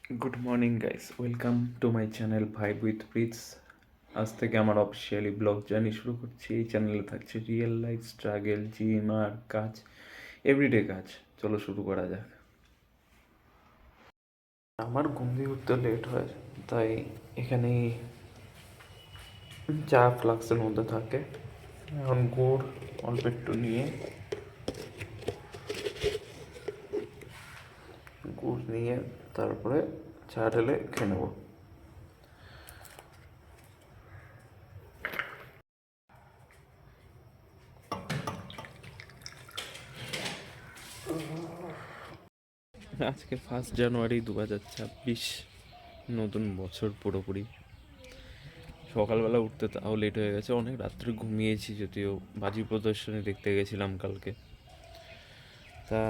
Good morning guys, welcome to my channel vibe with Prits. আজ থেকে আমার অফিসিয়ালি ব্লগ জার্নি শুরু করছি। এই চ্যানেলে থাকছে রিয়েল লাইফ স্ট্রাগল, জিম আর কাজ, এভরিডে কাজ। চলো শুরু করা যাক। আমার ঘুম দিয়ে উঠতে লেট হয়, তাই এখানে চা ফ্লাক্সের মধ্যে থাকে। এখন গুড় অল্প একটু নিয়ে তারপরে চা ঢেলে খেয়ে নেবো। আজকে 1 জানুয়ারি 2026, নতুন বছর পুরোপুরি। সকালবেলা উঠতে তাও লেট হয়ে গেছে, অনেক রাত্রে ঘুমিয়েছি, যদিও বাজি প্রদর্শনী দেখতে গেছিলাম কালকে। তা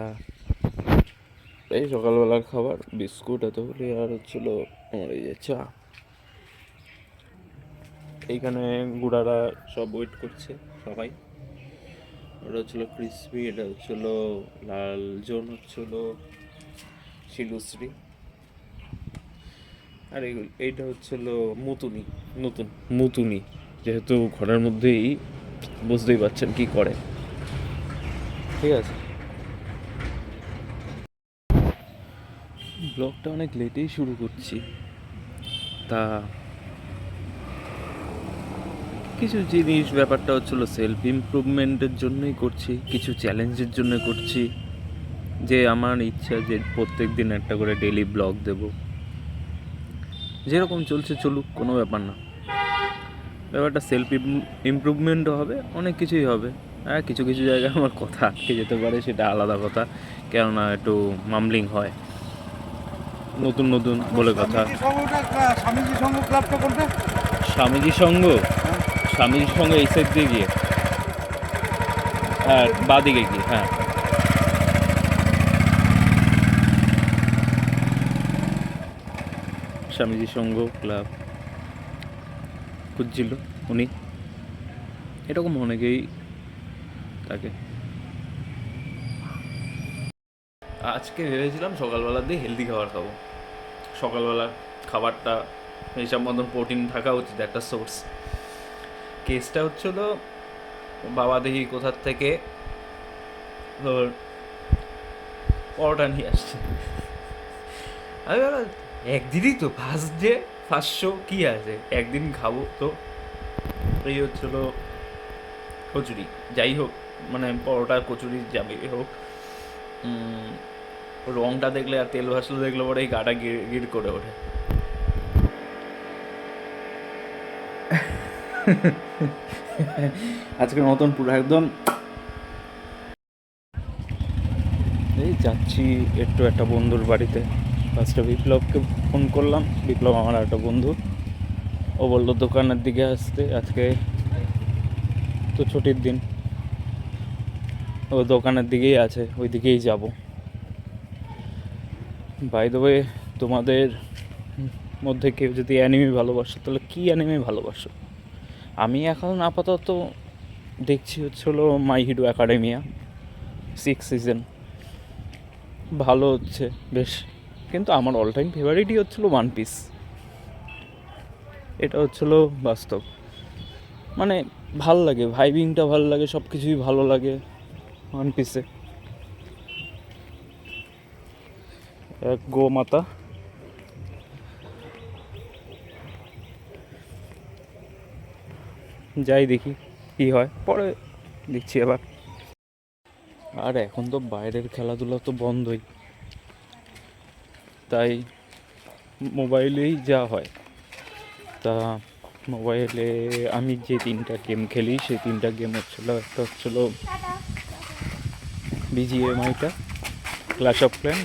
এই সকালবেলার খাবার বিস্কুট এতগুলি, আর হচ্ছিল আমার এই যে চা। এইখানে গুড়ারা সব ওয়েট করছে সবাই। ওটা হচ্ছিল ক্রিসপি, এটা হচ্ছিল লাল জোন, হচ্ছিল শিলুশ্রী, আর এইটা হচ্ছিল মুতুনি, নতুন মুতুনি। যেহেতু ঘরের মধ্যেই, বুঝতেই পারছেন কি করে। ঠিক আছে, ব্লগটা অনেক লেটেই শুরু করছি। তা কিছু জিনিস, ব্যাপারটা হচ্ছিল সেলফ ইমপ্রুভমেন্টের জন্যই করছি, কিছু চ্যালেঞ্জের জন্য করছি। যে আমার ইচ্ছা যে প্রত্যেক দিন একটা করে ডেইলি ব্লগ দেব। যেরকম চলছে চলুক, কোনো ব্যাপার না। ব্যাপারটা সেলফ ইমপ্রুভমেন্টও হবে, অনেক কিছুই হবে। হ্যাঁ, কিছু কিছু জায়গায় আমার কথা আটকে যেতে পারে, সেটা আলাদা কথা, কেননা একটু মামলিং হয়, নতুন নতুন বলে কথা। স্বামীজি সংঘ ক্লাবটা কোনটা? স্বামীজি সংঘ, স্বামীজি সংঘ এই সাইড দিয়ে গিয়ে, হ্যাঁ বাঁ দিকে গিয়ে, হ্যাঁ। স্বামীজি সংঘ ক্লাব খুঁজছিল উনি, এরকম অনেকেই থাকে। আজকে ভেবেছিলাম সকালবেলা দিয়ে হেলদি খাবার খাবো। সকালবেলা খাবারটা এইসব মতন প্রোটিন থাকা উচিত, একটা সোর্স। কেসটা হচ্ছিল, বাবা দেখি কোথার থেকে তোর পরোটা নিয়ে আসছে। আমি বললাম একদিনই তো ফার্স্ট ডে, ফার্স্ট শো, কী আছে, একদিন খাবো তো। এই হচ্ছিল কচুরি, যাই হোক, মানে পরোটা কচুরি যাবে হোক, রংটা দেখলে আর তেল ভাসলে দেখলে পরে এই গাটা গির গির করে ওঠে। আজকের মতন পুরো একদম এই যাচ্ছি একটু একটা বন্ধুর বাড়িতে। ফার্স্টে বিপ্লবকে ফোন করলাম, বিপ্লব আমার একটা বন্ধু। ও বললো দোকানের দিকে আসতে, আজকে তো ছুটির দিন, ও দোকানের দিকেই আছে, ওই দিকেই যাব। বাই দ্য ওয়ে, তোমাদের মধ্যে কেউ যদি অ্যানিমে ভালোবাসো, তাহলে কী অ্যানিমে ভালোবাসো? আমি এখন আপাতত দেখছি হচ্ছিলো মাই হিরো অ্যাকাডেমিয়া 6 সিজন, ভালো হচ্ছে বেশ। কিন্তু আমার অল টাইম ফেভারিটই হচ্ছিলো ওয়ান পিস। এটা হচ্ছিলো বাস্তব, মানে ভাল লাগে, ভাইবিংটা ভালো লাগে, সব কিছুই ভালো লাগে ওয়ান পিসে। এক গোমাতা, যাই দেখি কি হয়, পরে দেখছি আবার। আর এখন তো বাইরের খেলাধুলা তো বন্ধই, তাই মোবাইলেই যা হয়। তা মোবাইলে আমি যে 3টা গেম খেলি, সেই 3টা গেম হচ্ছিলো, একটা হচ্ছিলো বিজিএমআইটা, ক্ল্যাশ অফ ক্ল্যান,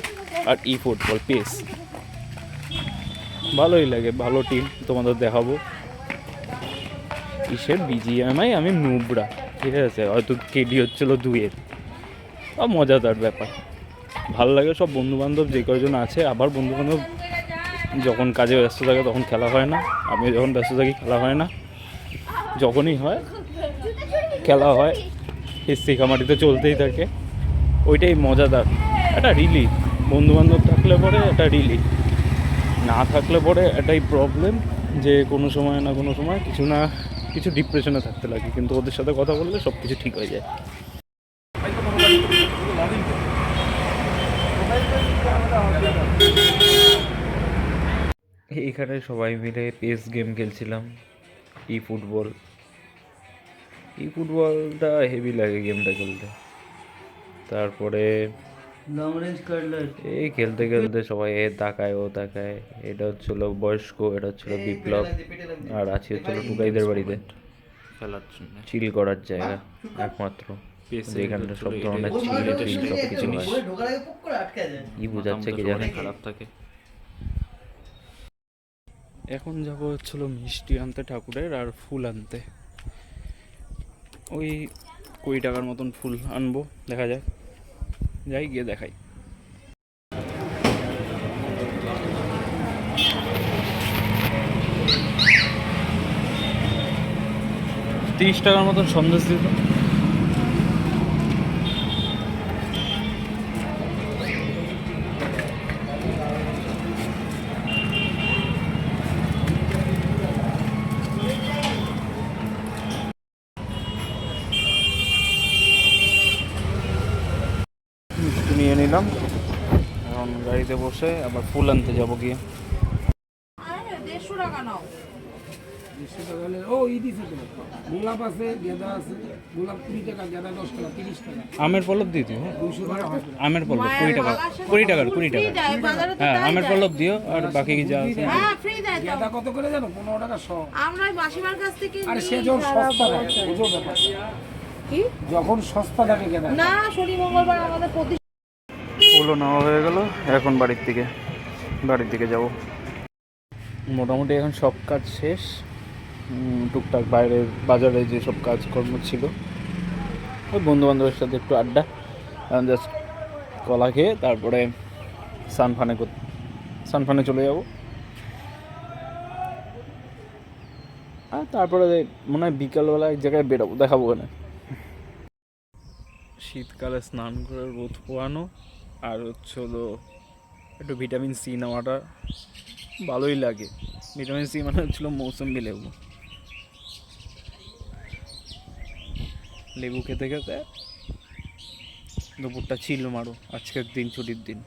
আর ই ফুটবল পেস। ভালোই লাগে, ভালো টিম, তোমাদের দেখাবো। কিসের বিজিএমআই, আমি নুবরা, ঠিক আছে, হয়তো কেডি হচ্ছিলো 2-এর। মজাদার ব্যাপার, ভালো লাগে। সব বন্ধুবান্ধব যে কয়জন আছে, আবার বন্ধুবান্ধব যখন কাজে ব্যস্ত থাকে তখন খেলা হয় না, আমি যখন ব্যস্ত থাকি খেলা হয় না, যখনই হয় খেলা হয়, শিখামাটিতে চলতেই থাকে। ওইটাই মজাদার, একটা রিলিফ, বন্ধুবান্ধব থাকলে পরে একটা রিলিফ। না থাকলে পরে এটাই প্রবলেম যে কোনো সময় না কোনো সময় কিছু ডিপ্রেশনে থাকতে লাগে, কিন্তু ওদের সাথে কথা বললে সব কিছু ঠিক হয়ে যায়। এখানে সবাই মিলে পেস গেম খেলছিলাম, ফুটবলটা হেভি লাগে গেমটা খেলতে। তারপরে এই খেলতে খেলতে সবাই এ তাকায় ও তাকায়। এটা হচ্ছিল বয়স্ক, এটা হচ্ছিল বিপ্লব, আর আছে হচ্ছিল টুকাইদের বাড়িতে খেলার জন্য চিল করার জায়গা একমাত্র, যেখানটা সব ধরনের চিল সব কিছু হয়। কি বোঝাচ্ছে কি জানে, খারাপ থাকে। এখন যাব হচ্ছিল মিষ্টি আনতে ঠাকুরের, আর ফুল আনতে। ওই 20 টাকার মতন ফুল আনবো, দেখা যাক, যাই গিয়ে দেখাই। 30 টাকার মতন সন্দেশ দিত। নিয়ে নিলাম, এখন গাড়িতে বসে আবার ফুল আনতে যাবো গিয়ে। আমের পল্লব দিয়ে দিও, আমের পল্লব 20 টাকা, 20 টাকার 20 টাকা। হ্যাঁ আমের পল্লব দিও, আর বাকি যা আছে কত করে জানো? 15 টাকা শ। আমরা মাসিমার কাছ থেকে আরে সে যখন সস্তা থাকে, বুঝো ব্যাপার কি, যখন সস্তা থাকে কেন না, শনি মঙ্গলবার আমাদের প্রতি ফুলও নেওয়া হয়ে গেল। এখন বাড়ির দিকে যাব। মোটামুটি এখন সব কাজ শেষ, টুকটাক বাইরের বাজারে যেসব কাজকর্ম ছিল, ওই বন্ধুবান্ধবের সাথে একটু আড্ডা, এখন জাস্ট কলা খেয়ে তারপরে সানফানে চলে যাব। আর তারপরে মনে হয় বিকালবেলা এক জায়গায় বেরোবো, দেখাবো ওখানে। শীতকালে স্নান করে রোদ পোয়ানো আর হচ্ছে হলো একটু ভিটামিন সি নেওয়াটা ভালোই লাগে। ভিটামিন সি মানে হচ্ছিলো মৌসুমি লেবু খেতে খেতে দুপুরটা চিল মারো। আজকের দিন ছুটির দিন।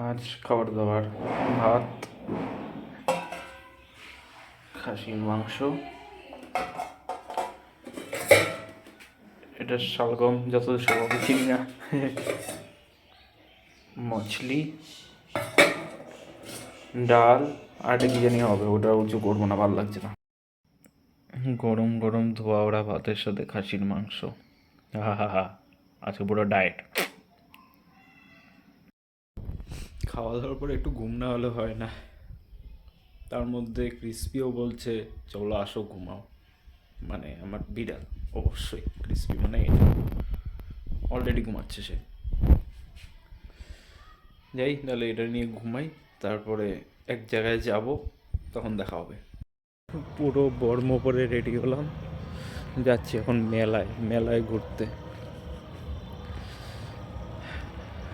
আজ খাবার দাবার ভাত, খাসির মাংস, এটা শালগম, যত শালগম চিনি না, মছলি, ডাল, আর একটা কি জানি হবে, ওটা উঁচু করবো না, ভালো লাগছে না। গরম গরম ধোয়া ওড়া ভাতের সাথে খাসির মাংস, হা আজকে পুরো ডায়েট। খাওয়া দাওয়ার পরে একটু ঘুম না হলে হয় না। তার মধ্যে ক্রিসপিও বলছে চলো আসো ঘুমাও, মানে আমার বিড়াল, অবশ্যই ক্রিসপি মানে অলরেডি ঘুমাচ্ছে সে। যাই তাহলে এটা নিয়ে ঘুমাই, তারপরে এক জায়গায় যাব, তখন দেখা হবে। পুরো বর্ম পরে রেডি হলাম, যাচ্ছি এখন মেলায় ঘুরতে।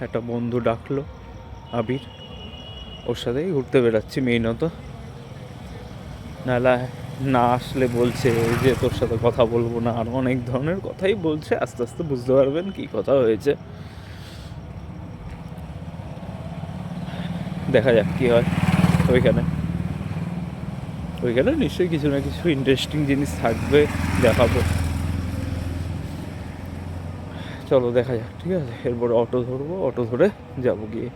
একটা বন্ধু ডাকলো আবির, ওর সাথেই ঘুরতে বেরাচ্ছি মেইনত। নাহলে না আসলে বলছে যে তোর সাথে কথা বলবো না, আর অনেক ধরনের কথাই বলছে, আস্তে আস্তে বুঝতে পারবেন কি কথা হয়েছে। দেখা যাক কি হয়। ওইখানে নিশ্চয়ই কিছু না কিছু ইন্টারেস্টিং জিনিস থাকবে, দেখাবো। চলো দেখা যাক, ঠিক আছে। এরপর অটো ধরবো, অটো ধরে যাবো গিয়ে।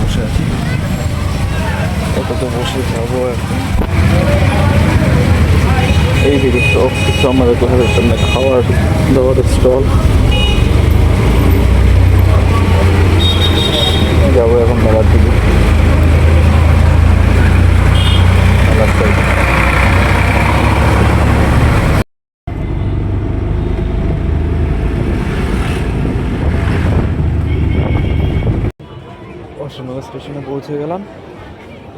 বসে আছি, অটোতে বসে যাবো এখন। এই দিকে সব কিছু আমাদের ঘরের সামনে খাওয়ার দাওয়ার স্টল। যাবো এখন মেলার দিকে, মেলার সাইডে। অশোকনগর স্টেশনে পৌঁছে গেলাম।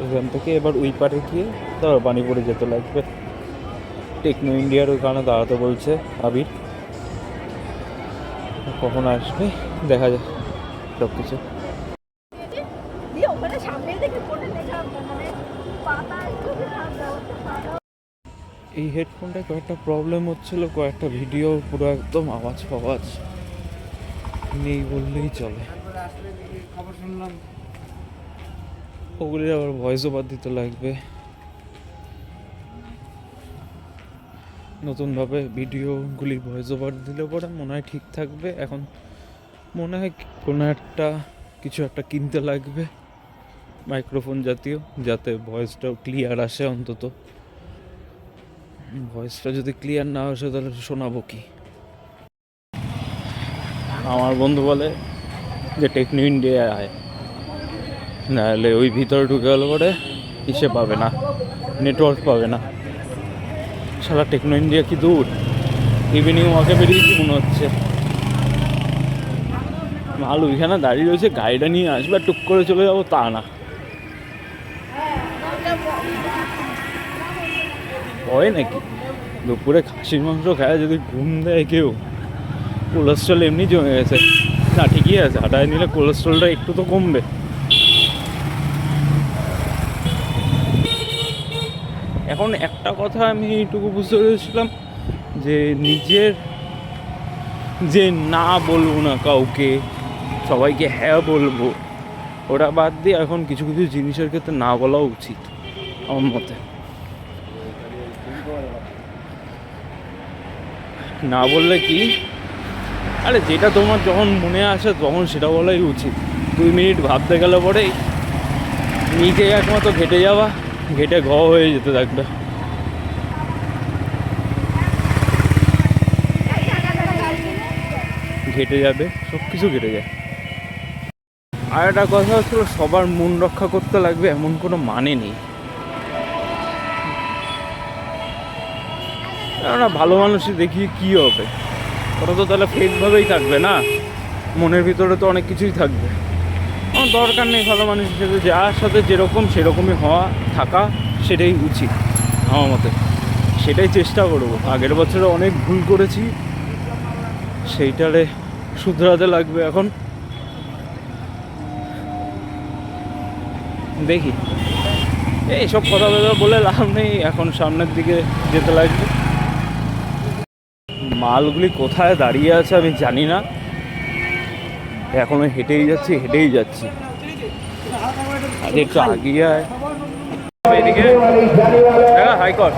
এখান থেকে এবার ওই পারে গিয়ে তারপর বাণীপুরে যেতে লাগবে। টেকনো ইন্ডিয়ার ওইখানে দাঁড়াতে বলছে আবির। কখন আসবে দেখা যাক সব কিছু। এই হেডফোনটা কয়েকটা প্রবলেম হচ্ছিল, কয়েকটা ভিডিও পুরো একদম আওয়াজ ফাওয়াজ নেই বললেই চলে। খবর শুনলাম ওগুলির আবার ভয়েস ওভার দিতে লাগবে, নতুনভাবে ভিডিওগুলির ভয়েস ওভার দিলে পরে মনে হয় ঠিক থাকবে। এখন মনে হয় কোনো একটা কিছু একটা কিনতে লাগবে মাইক্রোফোন জাতীয়, যাতে ভয়েসটাও ক্লিয়ার আসে। অন্তত ভয়েসটা যদি ক্লিয়ার না আসে তাহলে শোনাবো কি? আমার বন্ধু বলে যে টেকনো ইন্ডিয়া আয়, নাহলে ওই ভিতরে ঢুকে গেলে পরে ইসে পাবে না, নেটওয়ার্ক পাবে না। সারা টেকনো ইন্ডিয়া কি দূর, ইভিনিং ওয়াকে বেরিয়েছি মনে হচ্ছে। মাল ওইখানে দাঁড়িয়ে রয়েছে, গাড়িটা নিয়ে আসবে আর টুক করে চলে যাবো তা না। হয় নাকি দুপুরে খাসির মাংস খায় যদি ঘুম দেয় কেউ, কোলেস্ট্রল এমনি জমে গেছে। না ঠিকই আছে, হাঁটায় নিলে কোলেস্ট্রলটা একটু তো কমবে। এখন একটা কথা আমি এইটুকু বুঝতে পেরেছিলাম যে নিজের যে না বলবো না কাউকে, সবাইকে হ্যাঁ বলবো, ওটা বাদ দিয়ে এখন কিছু কিছু জিনিসের ক্ষেত্রে না বলা উচিত আমার মতে। না বললে কি, আরে যেটা তোমার যখন মনে আসে তখন সেটা বলাই উচিত। 2 মিনিট ভাবতে গেলে পরেই নিজে একমাত্র ঘেটে যাওয়া, ঘেটে হয়ে যেতে থাকবে। ঘেটে যাবে, সব কিছু ঘেটে যায়। আর একটা কথা হচ্ছিল, সবার মন রক্ষা করতে লাগবে এমন কোনো মানে নেই। কেননা ভালো মানুষই দেখিয়ে কী হবে, ওটা তো তাহলে ফেকভাবেই থাকবে না, মনের ভিতরে তো অনেক কিছুই থাকবে। আমার দরকার নেই ভালো মানুষ হিসেবে, যার সাথে যেরকম সেরকমই হওয়া থাকা সেটাই উচিত আমার মতে। সেটাই চেষ্টা করবো। আগের বছরে অনেক ভুল করেছি, সেইটারে শুধরাতে লাগবে এখন। দেখি, এইসব কথা বলে লাভ নেই, এখন সামনের দিকে যেতে লাগবে। মালগুলি কোথায় দাঁড়িয়ে আছে আমি জানি না, এখনো হেঁটেই যাচ্ছি। আগে একটু আগিয়ে আয় এদিকে, হাই কর।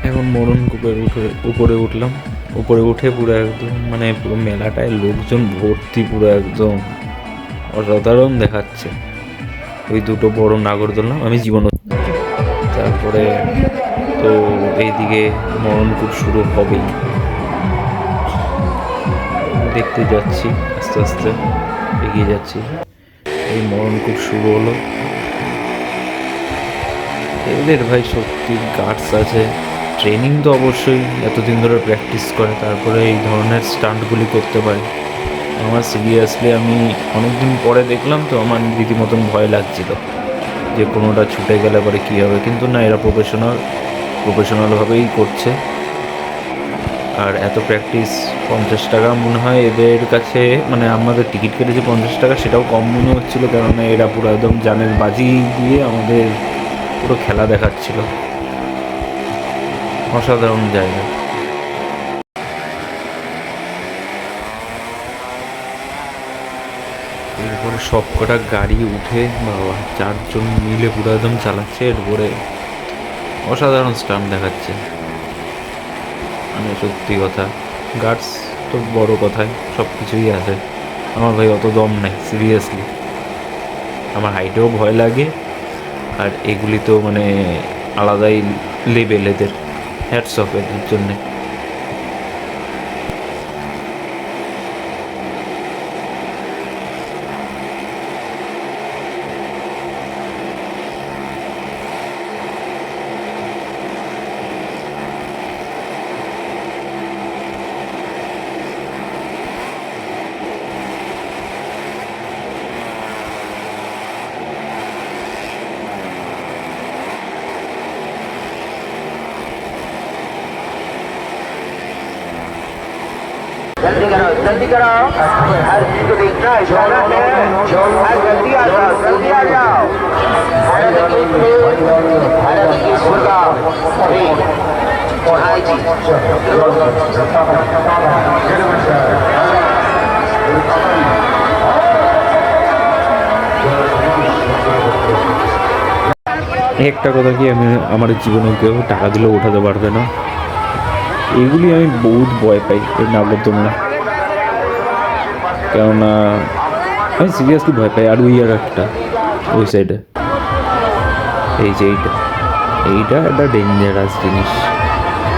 এখন মরণকূপের উপরে উঠলাম। উপরে উঠে পুরো একদম মানে পুরো মেলাটায় লোকজন ভর্তি, পুরো একদম অসাধারণ দেখাচ্ছে। ওই দুটো বড় নাগরদোলনা আমি জীবনে, তারপরে তো এইদিকে মরণকূপ শুরু হবেই, দেখতে যাচ্ছি আস্তে আস্তে এগিয়ে যাচ্ছি। এই মরণকূপ শুরু হলো। এদের ভাই সত্যি গার্ডস আছে, ট্রেনিং তো অবশ্যই, এতদিন ধরে প্র্যাকটিস করে তারপরে এই ধরনের স্টান্টগুলি করতে পারে। আমার সিরিয়াসলি আমি অনেকদিন পরে দেখলাম তো আমার রীতিমতন ভয় লাগছিল যে কোনোটা ছুটে গেলে পরে কী হবে, কিন্তু না, এরা প্রফেশনালভাবেই করছে। আর এত প্র্যাকটিস, 50 টাকা মনে হয় এদের কাছে, মানে আমাদের টিকিট কেটেছে 50 টাকা, সেটাও কম মনে হচ্ছিলো, কেননা এরা পুরো একদম জানের বাজি দিয়ে আমাদের পুরো খেলা দেখাচ্ছিল। অসাধারণ জায়গা। এরপরে সব কটা গাড়ি উঠে বাবা 4 জন মিলে পুরো একদম চালাচ্ছে, এরপরে অসাধারণ স্টান্ট দেখাচ্ছে। মানে সত্যি কথা, গার্ডস তো বড় কথায় সব কিছুই আছে। আমার ভাই অত দম নেই সিরিয়াসলি, আমার হাইটেও ভয় লাগে। আর এগুলি তো মানে আলাদাই লেভেল এদের, হ্যাটস অফ এদের জন্যে। जल्दी करो जल्दी करो हर चीज को देखना है शौना है जल्दी आ जाओ जल्दी आ जाओ भारत की सुगा पढ़ाई जी একটা কথা কি, আমি আমার জীবনে কেউ টাকা দিলেও উঠাতে পারবে না, এগুলি আমি বহুত ভয় পাই এই নাগরদোলনা। কেননা আমি সিরিয়াসলি ভয় পাই। আর আর একটা ওই সাইডে এই যে এইটা একটা ডেঞ্জারাস জিনিস,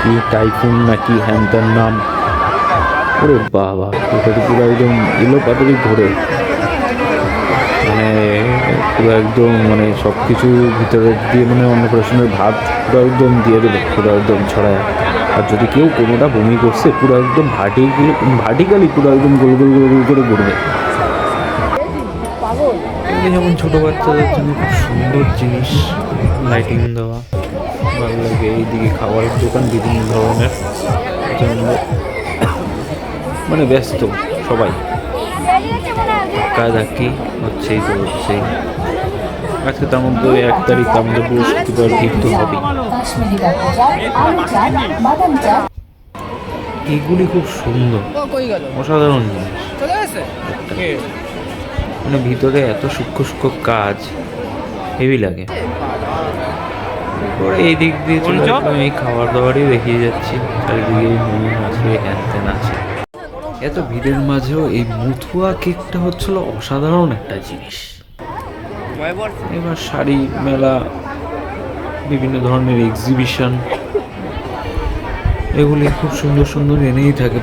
কি টাইফুন না কি হ্যান তার নাম, ওরে বাবা, ওটা তো পুরো একদম এলো পাতারি ঘোরে, মানে পুরো একদম মানে সব কিছু ভিতরে দিয়ে মানে অন্নপ্রাশনের ভাত পুরো একদম দিয়ে দেবে, পুরো একদম ছড়ায়। আর যদি কেউ কোনোটা বমি করছে পুরো একদম ভার্টিক্যালি পুরো একদম গোল গোল গোল গোল করে ঘুরবে। এগুলি যেমন ছোটো বাচ্চাদের জন্য খুব সুন্দর জিনিস, লাইটিং দেওয়া ভালো লাগে। এইদিকে খাবারের দোকান বিভিন্ন ধরনের জন্য মানে ব্যস্ত সবাই, ধাক্কি হচ্ছেই তো হচ্ছেই। আজকে তার মধ্যে 1 তারিখ, তার মধ্যে বৃহস্পতিবার ভিড় তো হবেই। এগুলি খুব সুন্দর, অসাধারণ জিনিস, মানে ভিতরে এত সূক্ষ্ম সূক্ষ্ম কাজ, হেভি লাগে। পরে এই দিক দিয়ে চলে আসলাম, এই খাবার দাবারই দেখিয়ে যাচ্ছি, চারিদিকে মোমো আছে, হ্যান ত্যান আছে। এত ভিড়ের মাঝেও এই মথুয়া কেকটা হচ্ছিল অসাধারণ একটা জিনিস। এবার শাড়ি মেলা, বিভিন্ন ধরনের এক্সিবিশন, এগুলি খুব সুন্দর সুন্দর এনেই থাকে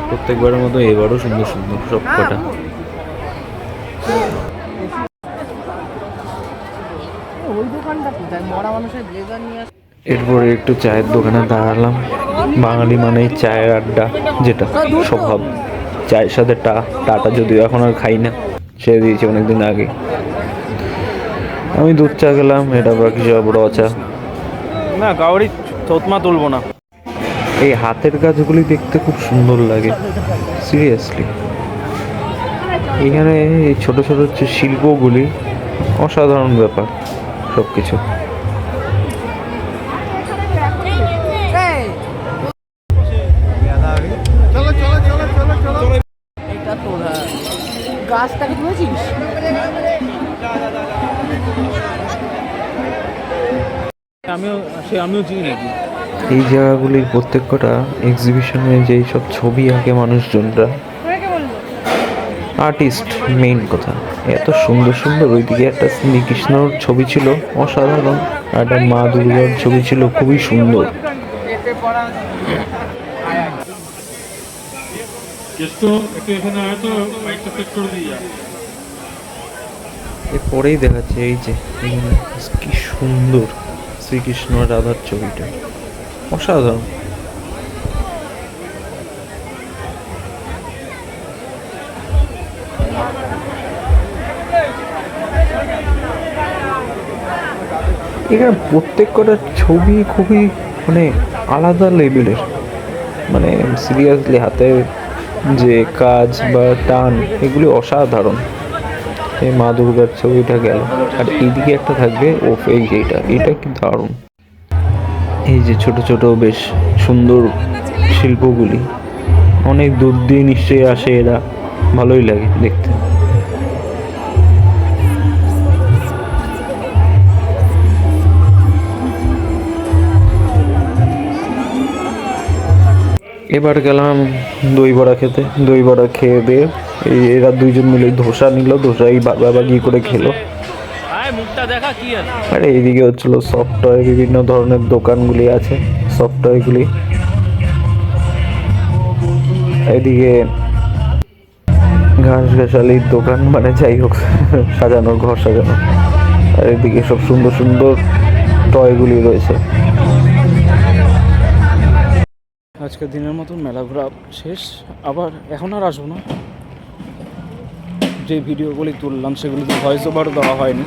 প্রত্যেকবারের মতো এবারও সুন্দর সুন্দর সব কটা। এরপরে একটু চায়ের দোকানে দাঁড়ালাম। বাঙালি মানে চায়ের আড্ডা, যেটা স্বভাব, চায়ের সাথে টাটা যদিও এখন আর খাই না, ছেড়ে দিয়েছি অনেকদিন আগে। আমি দুধ চা খেলাম, এটা বাকি সব র চা। না কাউরি থতমা তুলবো না। এই হাতের কাজগুলি দেখতে খুব সুন্দর লাগে, সিরিয়াসলি। এখানে এই ছোট ছোট যে শিল্পগুলি, অসাধারণ ব্যাপার সব কিছু। গাছটাকে তুলেছিস? আমিও চিনি নাকি। এই জায়গাগুলির প্রত্যেকটা এক্সিবিশনে যেই সব ছবি আঁকে মানুষজনরা, আর্টিস্ট মেইন কথা, এত সুন্দর সুন্দর। ওইদিকে একটা শ্রীকৃষ্ণর ছবি ছিল অসাধারণ, আর একটা মা দুর্গার ছবি ছিল খুবই সুন্দর। এরপরেই দেখাচ্ছে এই যে কি সুন্দর শ্রীকৃষ্ণ রাধার ছবিটা, অসাধারণ। এখানে প্রত্যেক কটা ছবি খুবই মানে আলাদা লেভেলের, মানে সিরিয়াসলি হাতের যে কাজ বা টান, এগুলি অসাধারণ। এই মা দুর্গার ছবিটা গেল, আর এইদিকে একটা থাকবে এইটা কি দারুণ। এই যে ছোট ছোট বেশ সুন্দর শিল্পগুলি, অনেক দূর দিয়ে নিশ্চয়ই আসে এরা, ভালোই লাগে দেখতে। এবার গেলাম দই বড়া খেতে। দই বড়া খেয়ে দিয়ে এরা দুইজন মিলে ধোসা নিল, ধোসা এই বাবাগি করে খেলো। আর এইদিকে হচ্ছিল সফট টয়, বিভিন্ন ধরনের দোকানগুলি আছে সফট টয়গুলি। এদিকে ঘাস ঘাসালির দোকান, মানে যাই হোক সাজানোর, ঘর সাজানো। আর এদিকে সব সুন্দর সুন্দর টয়গুলি রয়েছে। আজকের দিনের মতন মেলা ঘোরা শেষ। আবার এখন আর আসবো না, যে ভিডিওগুলি তুললাম সেগুলিতে ভয়েস ওভার দেওয়া হয়নি,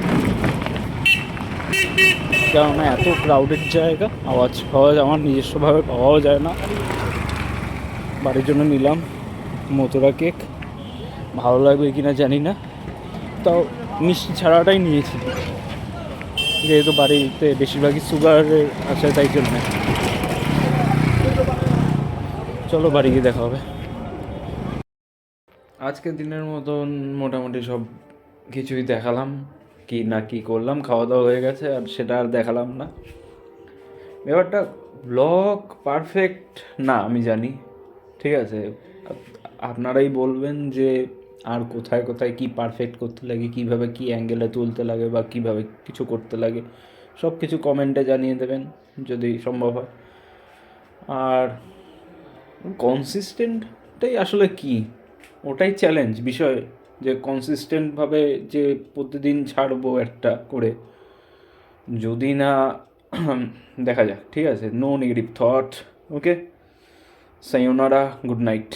কেননা এত ক্রাউডেড জায়গা, আওয়াজ আমার নিজস্বভাবে পাওয়াও যায় না। বাড়ির জন্য নিলাম মথুরা কেক, ভালো লাগবে কিনা জানি না, তাও মিষ্টি ছাড়াটাই নিয়েছি, যেহেতু বাড়িতে বেশিরভাগই সুগারের আছে তাই জন্য। চলো বাড়ি গিয়ে দেখা হবে। আজকের দিনের মতন মোটামুটি সব কিছুই দেখালাম, কি না কি করলাম, খাওয়া দাওয়া হয়ে গেছে আর সেটা আর দেখালাম না। ব্যাপারটা ব্লগ পারফেক্ট না আমি জানি, ঠিক আছে, আপনারাই বলবেন যে আর কোথায় কোথায় কি পারফেক্ট করতে লাগে, কিভাবে কি অ্যাঙ্গেলে তুলতে লাগে বা কিভাবে কিছু করতে লাগে, সব কিছু কমেন্টে জানিয়ে দেবেন যদি সম্ভব হয়। আর কনসিস্টেন্টটাই আসলে কি, ওটাই চ্যালেঞ্জ বিষয়, যে কনসিস্টেন্টভাবে যে প্রতিদিন ছাড়বো একটা করে, যদি না দেখা যাক, ঠিক আছে। নো নেগেটিভ থট, ওকে, সায়োনারা, গুড নাইট।